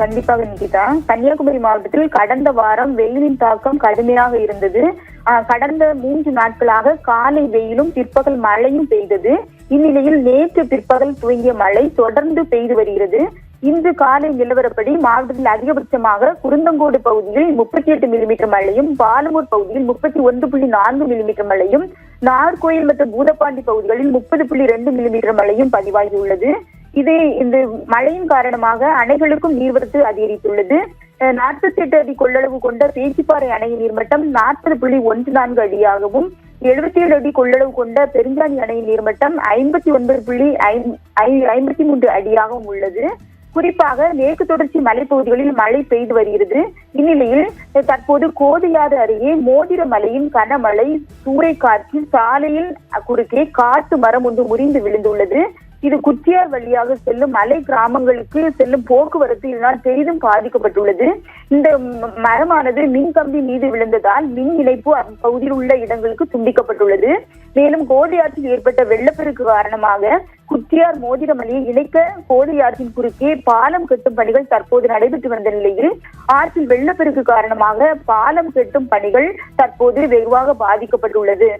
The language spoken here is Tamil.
கண்டிப்பாக நிகிதா. கன்னியாகுமரி மாவட்டத்தில் கடந்த வாரம் வெயிலின் தாக்கம் கடுமையாக இருந்தது. கடந்த 3 நாட்களாக காலை வெயிலும் பிற்பகல் மழையும் பெய்தது. இந்நிலையில் நேற்று பிற்பகல் துவங்கிய மழை தொடர்ந்து பெய்து வருகிறது. இன்று காலை நிலவரப்படி மாவட்டத்தில் அதிகபட்சமாக குருந்தங்கோடு பகுதியில் 38 மில்லிமீட்டர் மழையும், பாலமூர் பகுதியில் 31.4 மில்லிமீட்டர் மழையும், நாகர்கோயில் மற்றும் பூதப்பாண்டி பகுதிகளில் 30.2 மில்லிமீட்டர் மழையும் பதிவாகியுள்ளது. இந்த மழையின் காரணமாக அணைகளுக்கும் நீர்வரத்து அதிகரித்துள்ளது. 48 அடி கொள்ளளவு கொண்ட பேச்சிப்பாறை அணையின் நீர்மட்டம் 40.14 அடியாகவும், 77 அடி கொள்ளளவு கொண்ட பெருஞ்சாணி அணையின் நீர்மட்டம் 59.53 அடியாகவும் உள்ளது. குறிப்பாக மேற்கு தொடர்ச்சி மலைப்பகுதிகளில் மழை பெய்து வருகிறது. இந்நிலையில் தற்போது கோதையாறு அருகே மோதிர மலையின் கனமழை சூறைக்காற்று சாலையில் குறுக்கே காட்டு மரம் ஒன்று முறிந்து விழுந்துள்ளது. இது குச்சியார் வழியாக செல்லும் மலை கிராமங்களுக்கு செல்லும் போக்குவரத்து இதனால் பெரிதும் பாதிக்கப்பட்டுள்ளது. இந்த மரமானது மின் கம்பி மீது விழுந்ததால் மின் இணைப்பு அப்பகுதியில் உள்ள இடங்களுக்கு துண்டிக்கப்பட்டுள்ளது. மேலும் கோதையாற்றில் ஏற்பட்ட வெள்ளப்பெருக்கு காரணமாக குச்சியார் மோதிரமலையை இணைக்க கோதையாற்றின் குறுக்கே பாலம் கட்டும் பணிகள் தற்போது நடைபெற்று வந்த நிலையில் ஆற்றில் வெள்ளப்பெருக்கு காரணமாக பாலம் கட்டும் பணிகள் தற்போது வெகுவாக பாதிக்கப்பட்டுள்ளது.